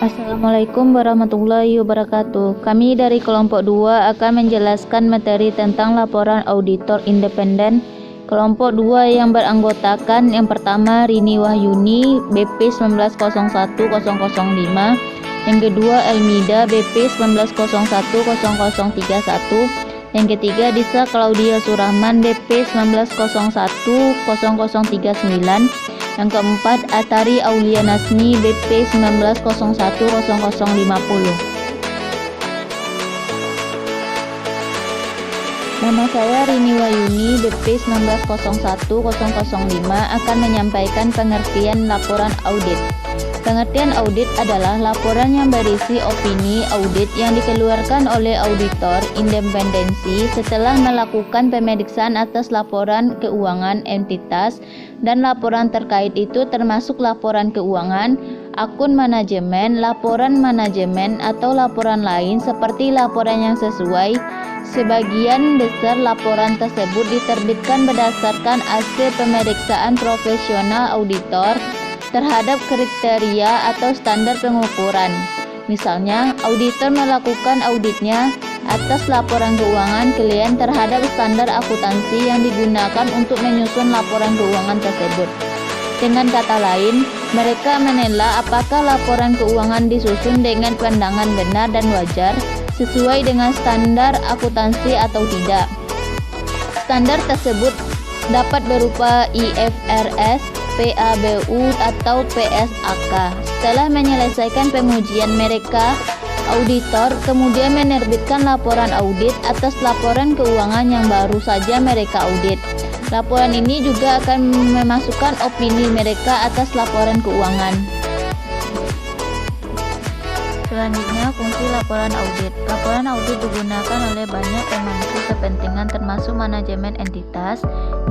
Assalamualaikum warahmatullahi wabarakatuh. Kami dari kelompok 2 akan menjelaskan materi tentang laporan auditor independen. Kelompok 2 yang beranggotakan yang pertama Rini Wahyuni BP 1901005, yang kedua Elmida BP 1901031, yang ketiga Disa Claudia Surahman BP 1901039, yang keempat Atari Aulia Nasmi BP 1901050. Nama saya Rini Wahyuni BP 1901005 akan menyampaikan pengertian laporan audit. Pengertian audit adalah laporan yang berisi opini audit yang dikeluarkan oleh auditor independensi setelah melakukan pemeriksaan atas laporan keuangan entitas dan laporan terkait itu termasuk laporan keuangan, akun manajemen, laporan manajemen atau laporan lain seperti laporan yang sesuai. Sebagian besar laporan tersebut diterbitkan berdasarkan hasil pemeriksaan profesional auditor terhadap kriteria atau standar pengukuran. Misalnya, auditor melakukan auditnya atas laporan keuangan klien terhadap standar akuntansi yang digunakan untuk menyusun laporan keuangan tersebut. Dengan kata lain, mereka menilai apakah laporan keuangan disusun dengan pandangan benar dan wajar, sesuai dengan standar akuntansi atau tidak. Standar tersebut dapat berupa IFRS, PABU atau PSAK. Setelah menyelesaikan pengujian mereka, auditor kemudian menerbitkan laporan audit atas laporan keuangan yang baru saja mereka audit. Laporan ini juga akan memasukkan opini mereka atas laporan keuangan. Selanjutnya, fungsi laporan audit. Laporan audit digunakan oleh banyak pemangku kepentingan termasuk manajemen entitas,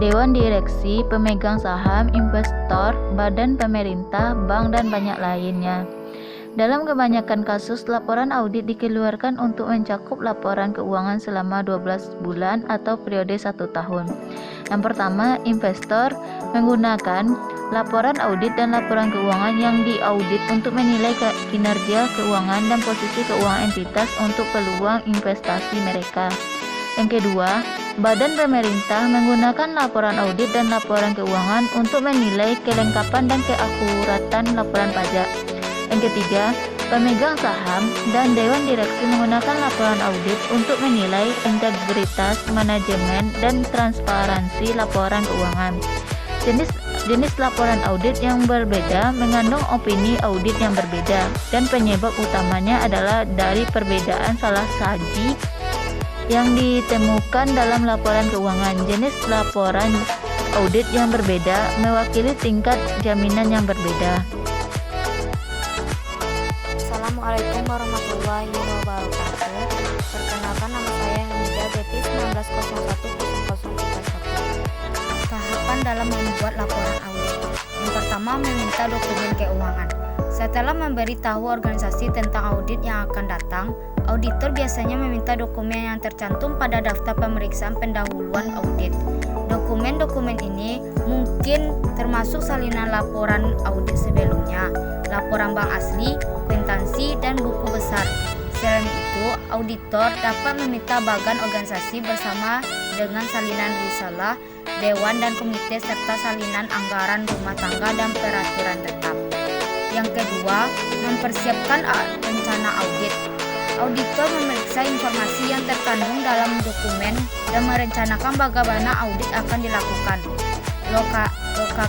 dewan direksi, pemegang saham, investor, badan pemerintah, bank, dan banyak lainnya. Dalam kebanyakan kasus, laporan audit dikeluarkan untuk mencakup laporan keuangan selama 12 bulan atau periode 1 tahun. Yang pertama, investor menggunakan laporan audit dan laporan keuangan yang diaudit untuk menilai kinerja keuangan dan posisi keuangan entitas untuk peluang investasi mereka. Yang kedua, badan pemerintah menggunakan laporan audit dan laporan keuangan untuk menilai kelengkapan dan keakuratan laporan pajak. Yang ketiga, pemegang saham dan dewan direksi menggunakan laporan audit untuk menilai integritas manajemen dan transparansi laporan keuangan. Jenis laporan audit yang berbeda mengandung opini audit yang berbeda, dan penyebab utamanya adalah dari perbedaan salah saji yang ditemukan dalam laporan keuangan. Jenis laporan audit yang berbeda mewakili tingkat jaminan yang berbeda. Assalamualaikum warahmatullahi wabarakatuh. Perkenalkan, nama saya Elmida BP 1901031. Tahapan dalam membuat laporan audit. Yang pertama, meminta dokumen keuangan. Setelah memberitahu organisasi tentang audit yang akan datang, auditor biasanya meminta dokumen yang tercantum pada daftar pemeriksaan pendahuluan audit. Dokumen-dokumen ini mungkin termasuk salinan laporan audit sebelumnya, laporan bank asli, kwitansi, dan buku besar. Selain itu, auditor dapat meminta bagan organisasi bersama dengan salinan risalah, dewan dan komite, serta salinan anggaran rumah tangga dan peraturan tetap. Yang kedua, mempersiapkan rencana audit. Auditor memeriksa informasi yang terkandung dalam dokumen dan merencanakan bagaimana audit akan dilakukan. Loka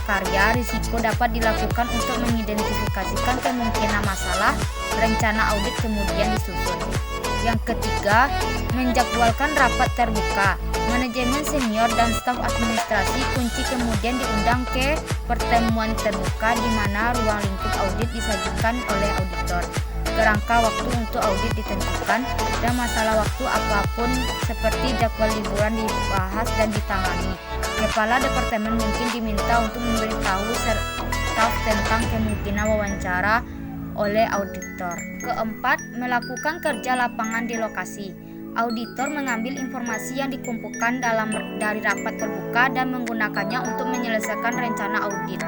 karya risiko dapat dilakukan untuk mengidentifikasikan kemungkinan masalah. Rencana audit kemudian disusun. Yang ketiga, menjadwalkan rapat terbuka. Manajemen senior dan staf administrasi kunci kemudian diundang ke pertemuan terbuka di mana ruang lingkup audit disajikan oleh auditor. Kerangka waktu untuk audit ditentukan dan masalah waktu apapun seperti jadwal liburan dibahas dan ditangani. Kepala departemen mungkin diminta untuk memberitahu staf tentang kemungkinan wawancara oleh auditor. Keempat, melakukan kerja lapangan di lokasi. Auditor mengambil informasi yang dikumpulkan dari rapat terbuka dan menggunakannya untuk menyelesaikan rencana audit.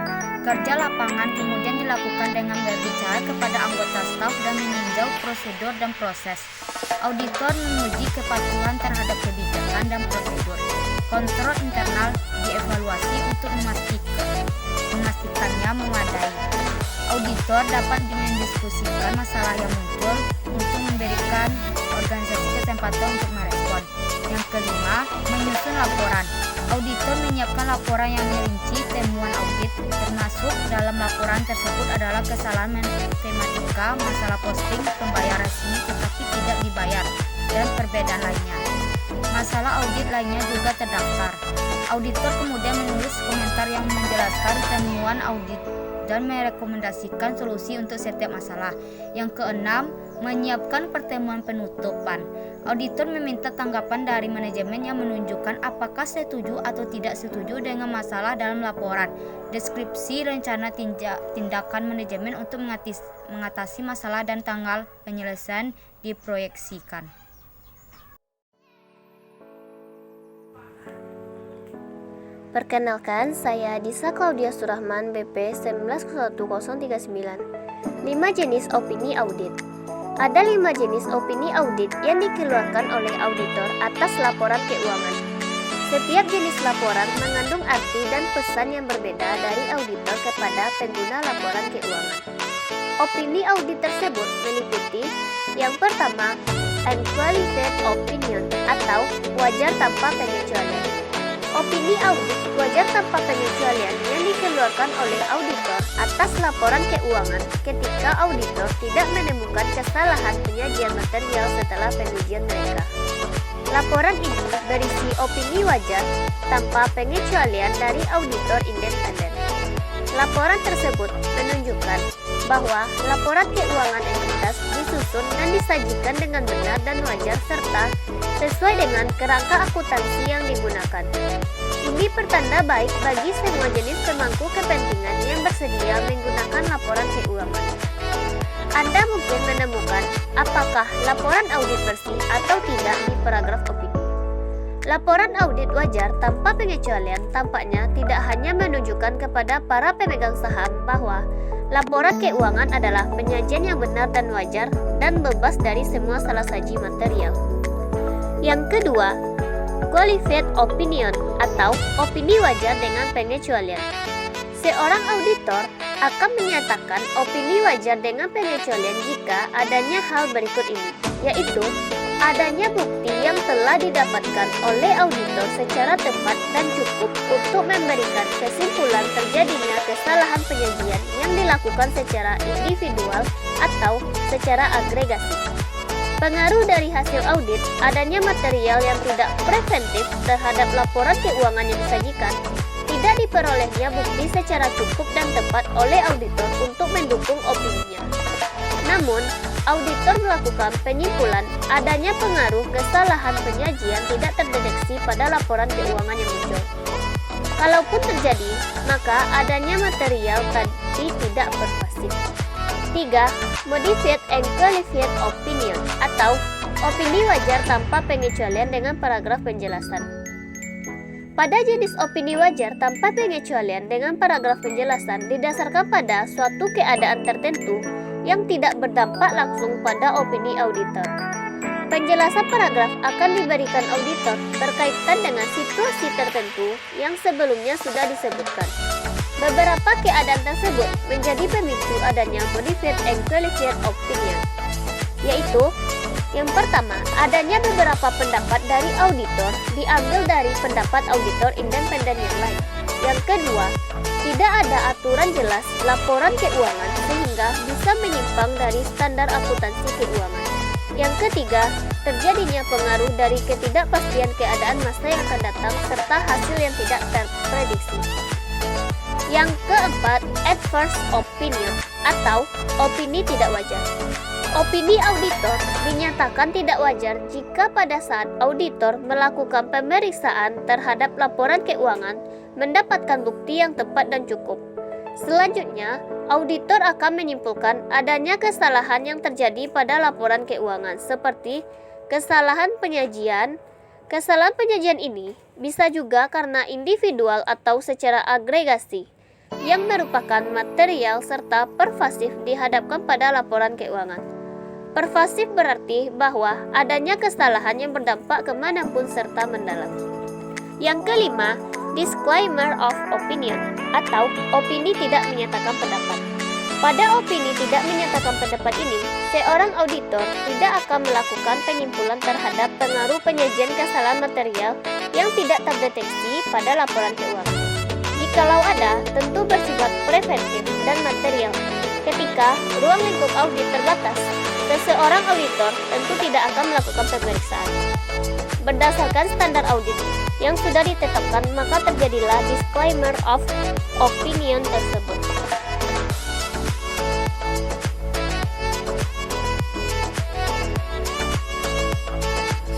Kerja lapangan kemudian dilakukan dengan berbicara kepada anggota staf dan prosedur dan proses. Auditor menguji kepatuhan terhadap kebijakan dan prosedur. Kontrol internal dievaluasi untuk memastikannya memadai. Auditor dapat mendiskusikan masalah yang muncul untuk memberikan organisasi kesempatan untuk merespon. Yang kelima, menyusun laporan. Auditor menyiapkan laporan yang merinci temuan audit, termasuk dalam laporan tersebut adalah kesalahan matematika, masalah posting, pembayar resmi tetapi tidak dibayar, dan perbedaan lainnya. Masalah audit lainnya juga terdaftar. Auditor kemudian menulis komentar yang menjelaskan temuan audit dan merekomendasikan solusi untuk setiap masalah. Yang keenam, menyiapkan pertemuan penutupan. Auditor meminta tanggapan dari manajemen yang menunjukkan apakah setuju atau tidak setuju dengan masalah dalam laporan. Deskripsi rencana tindakan manajemen untuk mengatasi masalah dan tanggal penyelesaian diproyeksikan. Perkenalkan, saya Disa Claudia Surahman, BP 1901039. 5 jenis opini audit. Ada 5 jenis opini audit yang dikeluarkan oleh auditor atas laporan keuangan. Setiap jenis laporan mengandung arti dan pesan yang berbeda dari auditor kepada pengguna laporan keuangan. Opini audit tersebut meliputi yang pertama, unqualified opinion atau wajar tanpa pengecualian. Opini audit wajar tanpa pengecualian yang dikeluarkan oleh auditor atas laporan keuangan ketika auditor tidak menemukan kesalahan penyajian material setelah pengujian mereka. Laporan ini berisi opini wajar tanpa pengecualian dari auditor independen. Laporan tersebut menunjukkan bahwa laporan keuangan entitas disusun dan disajikan dengan benar dan wajar serta sesuai dengan kerangka akuntansi yang digunakan. Ini pertanda baik bagi semua jenis pemangku kepentingan yang bersedia menggunakan laporan keuangan. Anda mungkin menemukan apakah laporan audit bersih atau tidak di paragraf opini. Laporan audit wajar tanpa pengecualian tampaknya tidak hanya menunjukkan kepada para pemegang saham bahwa laporan keuangan adalah penyajian yang benar dan wajar dan bebas dari semua salasaji material. Yang kedua, qualified opinion atau opini wajar dengan pengecualian. Seorang auditor akan menyatakan opini wajar dengan pengecualian jika adanya hal berikut ini, yaitu adanya bukti yang telah didapatkan oleh auditor secara tepat dan cukup untuk memberikan kesimpulan terjadinya kesalahan penyajian yang dilakukan secara individual atau secara agregasi. Pengaruh dari hasil audit, adanya material yang tidak preventif terhadap laporan keuangan yang disajikan, tidak diperolehnya bukti secara cukup dan tepat oleh auditor untuk mendukung opininya. Namun, auditor melakukan penyimpulan adanya pengaruh kesalahan penyajian tidak terdeteksi pada laporan keuangan yang muncul. Kalaupun terjadi, maka adanya material tadi tidak pervasif. 3. Modified and qualified opinion atau opini wajar tanpa pengecualian dengan paragraf penjelasan. Pada jenis opini wajar tanpa pengecualian dengan paragraf penjelasan didasarkan pada suatu keadaan tertentu yang tidak berdampak langsung pada opini auditor. Penjelasan paragraf akan diberikan auditor berkaitan dengan situasi tertentu yang sebelumnya sudah disebutkan. Beberapa keadaan tersebut menjadi pemicu adanya modified and qualified opinion, yaitu yang pertama, adanya beberapa pendapat dari auditor diambil dari pendapat auditor independen yang lain. Yang kedua, tidak ada aturan jelas laporan keuangan sehingga bisa menyimpang dari standar akuntansi keuangan. Yang ketiga, terjadinya pengaruh dari ketidakpastian keadaan masa yang akan datang serta hasil yang tidak terprediksi. Yang keempat, adverse opinion atau opini tidak wajar. Opini auditor dinyatakan tidak wajar jika pada saat auditor melakukan pemeriksaan terhadap laporan keuangan mendapatkan bukti yang tepat dan cukup. Selanjutnya, auditor akan menyimpulkan adanya kesalahan yang terjadi pada laporan keuangan seperti kesalahan penyajian. Kesalahan penyajian ini bisa juga karena individual atau secara agregasi yang merupakan material serta pervasif dihadapkan pada laporan keuangan. Pervasif berarti bahwa adanya kesalahan yang berdampak kemanapun serta mendalam. Yang kelima, disclaimer of opinion atau opini tidak menyatakan pendapat. Pada opini tidak menyatakan pendapat ini, seorang auditor tidak akan melakukan penyimpulan terhadap pengaruh penyajian kesalahan material yang tidak terdeteksi pada laporan keuangan. Jikalau ada, tentu bersifat preventif dan material. Ketika ruang lingkup audit terbatas, seseorang auditor tentu tidak akan melakukan pemeriksaan. Berdasarkan standar audit yang sudah ditetapkan, maka terjadilah disclaimer of opinion tersebut.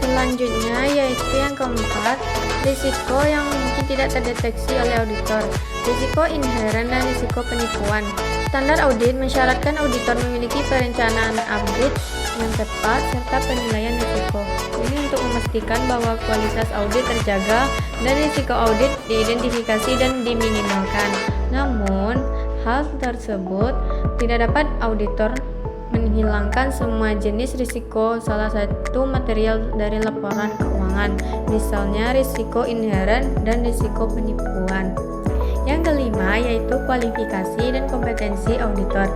Selanjutnya yaitu yang keempat, risiko yang mungkin tidak terdeteksi oleh auditor, risiko inheren dan risiko penipuan. Standar audit mensyaratkan auditor memiliki perencanaan audit yang tepat serta penilaian risiko. Ini untuk memastikan bahwa kualitas audit terjaga dan risiko audit diidentifikasi dan diminimalkan. Namun, hal tersebut tidak dapat auditor menghilangkan semua jenis risiko salah satu material dari laporan keuangan, misalnya risiko inheren dan risiko penipuan. Yang kelima yaitu kualifikasi dan kompetensi auditor.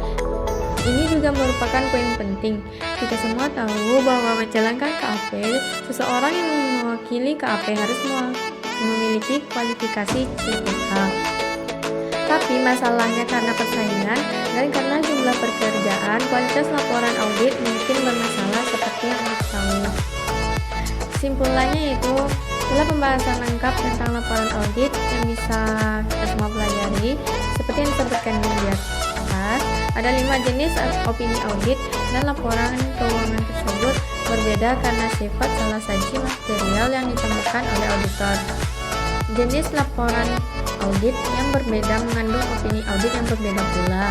Ini juga merupakan poin penting. Kita semua tahu bahwa menjalankan KAP, seseorang yang mewakili KAP harus memiliki kualifikasi CPA. Tapi masalahnya karena persaingan dan karena jumlah pekerjaan, kualitas laporan audit mungkin bermasalah seperti yang kita tahu. Kesimpulannya itu adalah pembahasan lengkap tentang laporan audit yang bisa kita semua pelajari. Seperti yang disebutkan di atas, ada 5 jenis opini audit dan laporan keuangan tersebut berbeda karena sifat salah saji material yang ditemukan oleh auditor. Jenis laporan audit yang berbeda mengandung opini audit yang berbeda pula.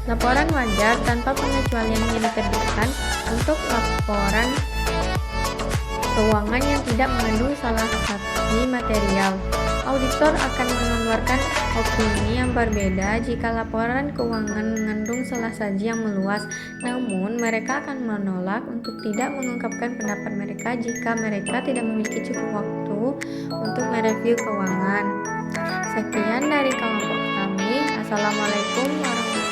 Laporan wajar tanpa pengecualian yang diterbitkan untuk laporan keuangan yang tidak mengandung salah satu material. Auditor akan mengeluarkan opini yang berbeda jika laporan keuangan mengandung salah saji yang meluas. Namun, mereka akan menolak untuk tidak mengungkapkan pendapat mereka jika mereka tidak memiliki cukup waktu untuk mereview keuangan. Sekian dari kelompok kami. Assalamualaikum warahmatullahi wabarakatuh.